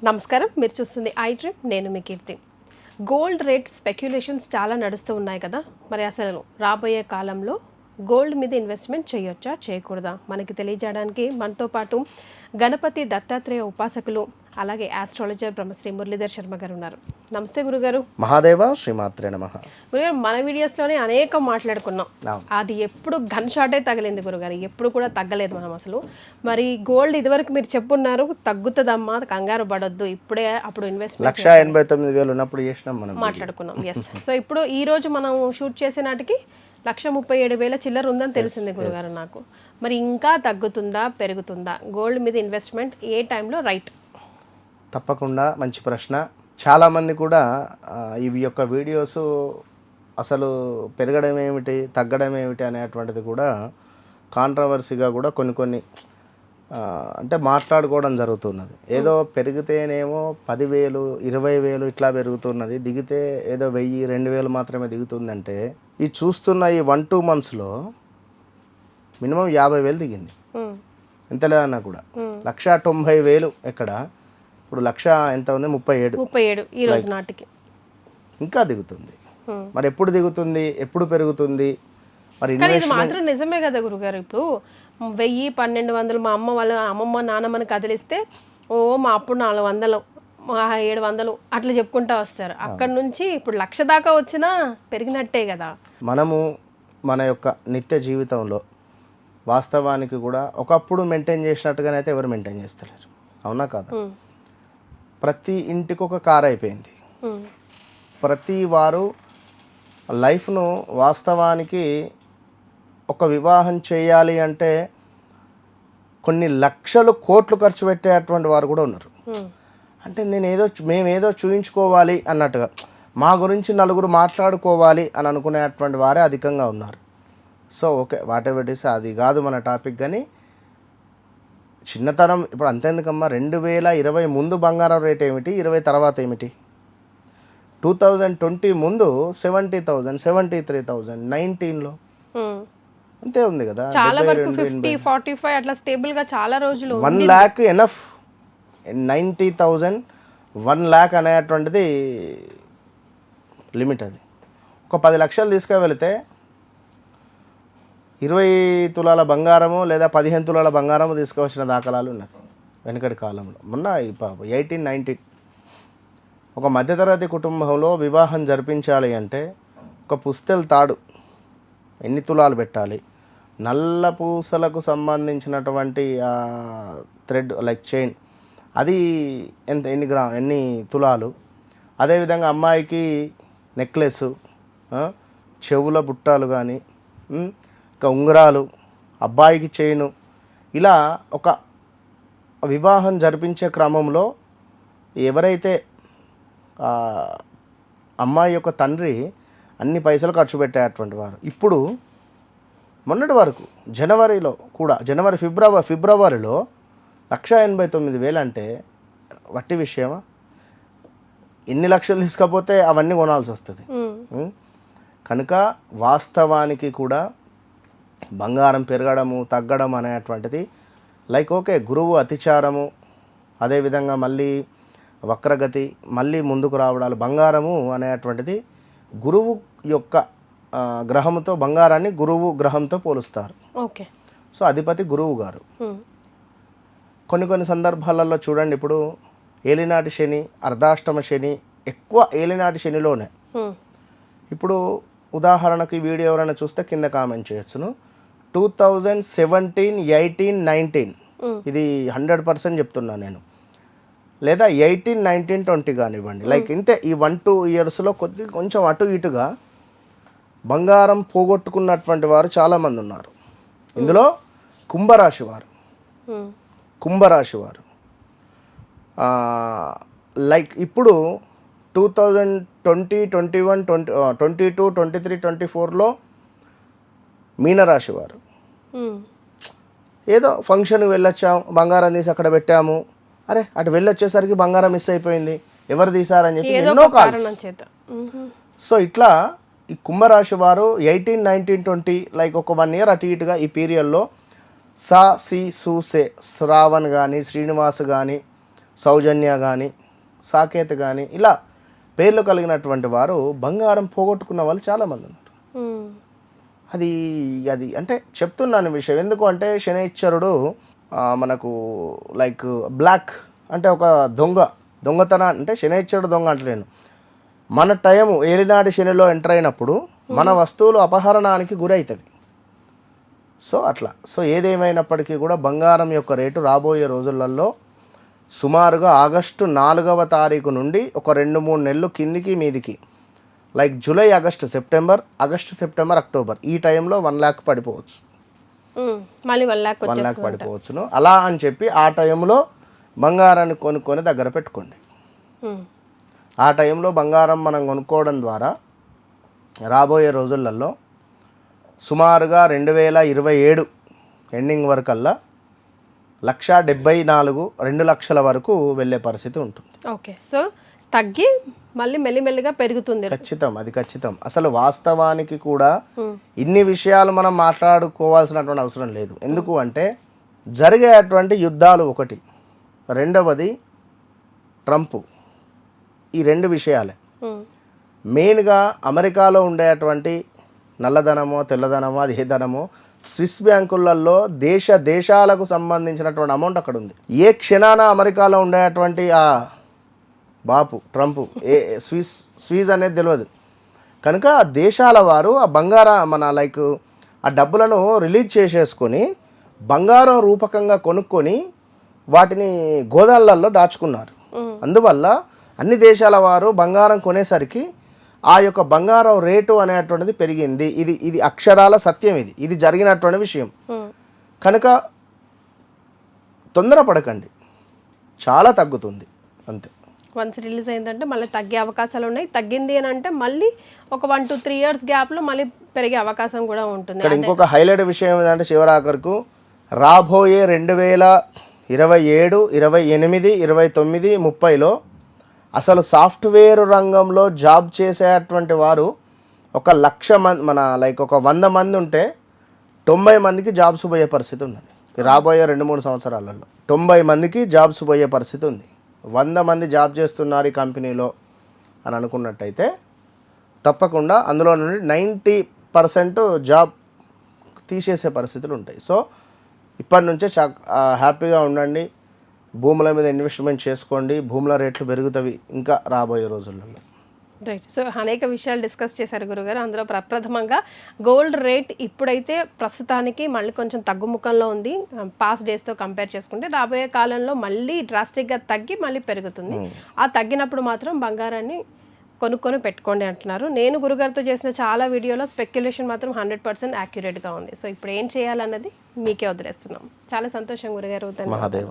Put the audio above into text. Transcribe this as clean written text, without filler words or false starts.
నమస్కారం, మీరు చూస్తుంది ఐ డ్రీమ్. నేను మీ కీర్తి. గోల్డ్ రేట్ స్పెక్యులేషన్స్ చాలా నడుస్తూ ఉన్నాయి కదా. మరి అసలు రాబోయే కాలంలో గోల్డ్ మీద ఇన్వెస్ట్మెంట్ చేయొచ్చా చేయకూడదా మనకి తెలియజేయడానికి మనతో పాటు గణపతి దత్తాత్రేయ ఉపాసకులు అలాగే ఆస్ట్రాలజర్ బ్రహ్మశ్రీ మురళీధర్ శర్మ గారు ఉన్నారు. నమస్తే గురుగారు. మహాదేవ శ్రీమాత్రే నమః. గురుగారు, మన వీడియోస్లోనే అనేకం మాట్లాడుకున్నాం. అది ఎప్పుడు గన్ షాటే తగిలింది గురుగారు, ఎప్పుడు కూడా తగ్గలేదు మనం అసలు. మరి గోల్డ్ ఇదివరకు మీరు చెప్పున్నారు తగ్గుతుందమ్మా, కంగారు పడొద్దు, ఇప్పుడే అప్పుడు ఇన్వెస్ట్మెంట్ 1,89,000 ఉన్నప్పుడు చేసినాం మనం మాట్లాడుకున్నాం. ఎస్. సో ఇప్పుడు ఈ రోజు మనం షూట్ చేసే నాటికి 1,37,000 చిల్లర ఉందని తెలిసింది గురుగారు నాకు. మరి ఇంకా తగ్గుతుందా పెరుగుతుందా గోల్డ్ మీద ఇన్వెస్ట్మెంట్ ఏ టైంలో రైట్? తప్పకుండా మంచి ప్రశ్న. చాలామంది కూడా ఇవి యొక్క వీడియోస్ అసలు పెరగడం ఏమిటి తగ్గడం ఏమిటి అనేటువంటిది కూడా కాంట్రవర్సీగా కూడా కొన్ని అంటే మాట్లాడుకోవడం జరుగుతున్నది. ఏదో పెరిగితేనేమో 10,000 20,000 ఇట్లా పెరుగుతున్నది, దిగితే ఏదో 1,000 2,000 మాత్రమే దిగుతుందంటే ఈ చూస్తున్న ఈ 1-2 monthsలో మినిమం 50,000 దిగింది. ఎంత లేదన్నా కూడా 1,90,000 ఎక్కడ, ఇప్పుడు 1,00,000 ఎంత ఉంది, 37 ఈ రోజు నాటికి ఇంకా దిగుతుంది. మరి ఎప్పుడు దిగుతుంది, ఎప్పుడు పెరుగుతుంది? మరి ఇది మాత్రం నిజమే కదా గురుగారు. ఇప్పుడు 1,000-1,200 మా అమ్మ వాళ్ళ అమ్మమ్మ నాన్నమ్మని కదిలిస్తే మా అప్పుడు 400 700 అట్లా చెప్పుకుంటా వస్తారు. అక్కడ నుంచి ఇప్పుడు 1,00,000 దాకా వచ్చినా పెరిగినట్టే కదా. మనము మన యొక్క నిత్య జీవితంలో వాస్తవానికి కూడా ఒకప్పుడు మెయింటైన్ చేసినట్టుగానే అయితే ఎవరు మెయింటైన్ చేస్తలేరు, అవునా కాదా? ప్రతి ఇంటికి ఒక కార్ అయిపోయింది. ప్రతి వారు లైఫ్ను వాస్తవానికి ఒక వివాహం చేయాలి అంటే కొన్ని లక్షలు కోట్లు ఖర్చు పెట్టేటువంటి వారు కూడా ఉన్నారు. అంటే మేమేదో చూయించుకోవాలి అన్నట్టుగా, మా గురించి నలుగురు మాట్లాడుకోవాలి అని అనుకునేటువంటి వారే అధికంగా ఉన్నారు. సో ఓకే, వాటెవర్ ఇస్, అది కాదు మన టాపిక్. కానీ చిన్నతనం ఇప్పుడు అంతేందుకమ్మా, 2020 ముందు బంగారం రేట్ ఏమిటి, 20 తర్వాత ఏమిటి? 2020 ముందు 70,000 73,000, 19లో అంతే ఉంది కదా. చాలా వరకు 50-45 అట్లా స్టేబుల్ గా చాలా రోజులు 1 lakh ఎనఫ్. 90,000 1 lakh అనేటువంటిది లిమిట్. అది ఒక 10 లక్షలు తీసుకువెళితే 20 తులాల బంగారము లేదా 15 తులాల బంగారము తీసుకువచ్చిన దాఖలాలు ఉన్నాయి వెనుకటి కాలంలో. మొన్న 18-19 ఒక మధ్యతరగతి కుటుంబంలో వివాహం జరిపించాలి అంటే ఒక పుస్తెల తాడు ఎన్ని తులాలు పెట్టాలి, నల్ల పూసలకు సంబంధించినటువంటి థ్రెడ్ లైక్ చైన్ అది ఎన్ని తులాలు, అదేవిధంగా అమ్మాయికి నెక్లెస్, చెవుల బుట్టాలు కానీ ఇంకా ఉంగరాలు, అబ్బాయికి చైను, ఇలా ఒక వివాహం జరిపించే క్రమంలో ఎవరైతే అమ్మాయి యొక్క తండ్రి అన్ని పైసలు ఖర్చు పెట్టేటువంటి వారు, ఇప్పుడు మొన్నటి వరకు జనవరిలో కూడా ఫిబ్రవరిలో 1,89,000 అంటే వట్టి విషయమా? ఎన్ని లక్షలు తీసుకపోతే అవన్నీ కొనాల్సి వస్తుంది. కనుక వాస్తవానికి కూడా బంగారం పెరగడము తగ్గడం అనేటువంటిది లైక్ ఓకే, గురువు అతిచారము, అదేవిధంగా మళ్ళీ వక్రగతి, మళ్ళీ ముందుకు రావడాలు. బంగారము అనేటువంటిది గురువు యొక్క గ్రహంతో, బంగారాన్ని గురువు గ్రహంతో పోలుస్తారు. ఓకే. సో అధిపతి గురువు గారు. కొన్ని సందర్భాలలో చూడండి, ఇప్పుడు ఏలినాటి శని, అర్ధాష్టమ శని, ఎక్కువ ఏలినాటి శనిలోనే. ఇప్పుడు ఉదాహరణకు ఈ వీడియో ఎవరైనా చూస్తే కింద కామెంట్ చేయొచ్చును, 2017, 18, 19 ఇది 100% చెప్తున్నాను నేను, లేదా 18, 19, 20 కానివ్వండి. లైక్ ఇంతే ఈ 1-2 ఇయర్స్లో కొంచెం అటు ఇటుగా బంగారం పోగొట్టుకున్నటువంటి వారు చాలామంది ఉన్నారు. ఇందులో కుంభరాశి వారు లైక్ ఇప్పుడు 2020, 21, 22, 23, 24లో మీనరాశి వారు ఏదో ఫంక్షన్ వెళ్ళొచ్చాము, బంగారం తీసి అక్కడ పెట్టాము, అరే అటు వెళ్ళొచ్చేసరికి బంగారం మిస్ అయిపోయింది, ఎవరు తీసారని చెప్పి ఎన్నో కాల్స్. సో ఇట్లా ఈ కుంభరాశి వారు 18, 19, 20 లైక్ ఒక 1 year అటు ఇటుగా ఈ పీరియడ్లో సూసే శ్రావణ్ కానీ, శ్రీనివాస్ కానీ, సౌజన్య కానీ సాకేత్ కానీ ఇలా పేర్లు కలిగినటువంటి వారు బంగారం పోగొట్టుకున్న వాళ్ళు చాలామంది ఉన్నారు. అది అది అంటే చెప్తున్నాను విషయం ఎందుకు అంటే శనైశ్వరుడు మనకు లైక్ బ్లాక్ అంటే ఒక దొంగతన అంటే శనైశ్వరుడు దొంగ అంటే నేను మన టైము ఏలినాటి శనిలో ఎంటర్ అయినప్పుడు మన వస్తువులు అపహరణానికి గురవుతాయి. సో అట్లా సో ఏదేమైనప్పటికీ కూడా బంగారం యొక్క రేటు రాబోయే రోజులలో సుమారుగా ఆగస్టు 4వ తారీఖు నుండి ఒక 2-3 నెలలు కిందికి మీదికి like July August September October ఈ టైంలో 1 lakh పడిపోవచ్చు, మళ్ళీ 1 lakh 1 lakh పడిపోవచ్చును. అలా అని చెప్పి ఆ టైంలో బంగారాన్ని కొనుక్కొని దగ్గర పెట్టుకోండి. ఆ టైంలో బంగారం మనం కొనుక్కోవడం ద్వారా రాబోయే రోజులలో సుమారుగా 2027 ఎండింగ్ వరకల్లా 1,74,000 2 లక్షల వరకు వెళ్ళే పరిస్థితి ఉంటుంది. ఓకే, సో తగ్గి మళ్ళీ మెల్లిమెల్లిగా పెరుగుతుంది. ఖచ్చితం. అసలు వాస్తవానికి కూడా ఇన్ని విషయాలు మనం మాట్లాడుకోవాల్సినటువంటి అవసరం లేదు. ఎందుకు అంటే జరిగేటువంటి యుద్ధాలు ఒకటి, రెండవది ట్రంప్, ఈ 2 విషయాలే మెయిన్గా. అమెరికాలో ఉండేటువంటి నల్లధనమో తెల్లధనమో అది ఏ ధనమో స్విస్ బ్యాంకులలో దేశాలకు సంబంధించినటువంటి అమౌంట్ అక్కడ ఉంది. ఏ క్షణాన అమెరికాలో ఉండేటువంటి ఆ బాపు ట్రంప్ స్విస్ అనేది తెలియదు కనుక ఆ దేశాల వారు ఆ లైక్ ఆ డబ్బులను రిలీజ్ చేసేసుకొని బంగారం రూపకంగా కొనుక్కొని వాటిని గోదాళ్ళల్లో దాచుకున్నారు. అందువల్ల అన్ని దేశాల వారు బంగారం కొనేసరికి ఆ యొక్క బంగారం రేటు అనేటువంటిది పెరిగింది. ఇది అక్షరాల సత్యం, ఇది జరిగినటువంటి విషయం కనుక తొందరపడకండి, చాలా తగ్గుతుంది అంతే. వన్స్ రిలీజ్ అయిందంటే మళ్ళీ తగ్గే అవకాశాలు ఉన్నాయి. తగ్గింది అని అంటే మళ్ళీ ఒక 1 to 3 years గ్యాప్లో మళ్ళీ పెరిగే అవకాశం కూడా ఉంటుంది. ఇక్కడ ఇంకొక హైలైట్ విషయం ఏంటంటే చివరాఖరుకు రాబోయే 2027, 28, 29, 30లో అసలు సాఫ్ట్వేర్ రంగంలో జాబ్ చేసేటువంటి వారు 1,00,000 మంది లైక్ ఒక 100 మంది ఉంటే 90 మందికి జాబ్స్ పోయే పరిస్థితి ఉన్నది. రాబోయే 2-3 సంవత్సరాలలో 90 మందికి జాబ్స్ పోయే పరిస్థితి ఉంది. 100 మంది జాబ్ చేస్తున్నారు ఈ కంపెనీలో అని అనుకున్నట్టయితే తప్పకుండా అందులో నుండి 90% జాబ్ తీసేసే పరిస్థితులు ఉంటాయి. సో ఇప్పటి నుంచే హ్యాపీగా ఉండండి, భూముల మీద ఇన్వెస్ట్మెంట్ చేసుకోండి, భూముల రేట్లు పెరుగుతాయి ఇంకా రాబోయే రోజులలో. రైట్, సో అనేక విషయాలు డిస్కస్ చేశారు గురుగారు. అందులో ప్రప్రథమంగా గోల్డ్ రేట్ ఇప్పుడైతే ప్రస్తుతానికి మళ్ళీ కొంచెం తగ్గుముఖంలో ఉంది. పాస్ట్ డేస్తో కంపేర్ చేసుకుంటే రాబోయే కాలంలో మళ్ళీ డ్రాస్టిక్గా తగ్గి మళ్ళీ పెరుగుతుంది. ఆ తగ్గినప్పుడు మాత్రం బంగారాన్ని కొనుక్కొని పెట్టుకోండి అంటున్నారు. నేను గురుగారితో చేసిన చాలా వీడియోలో స్పెక్యులేషన్ మాత్రం 100% యాక్యురేట్గా ఉంది. సో ఇప్పుడు ఏం చేయాలన్నది మీకే వదిలేస్తున్నాం. చాలా సంతోషం గురుగారు. మహాదేవ.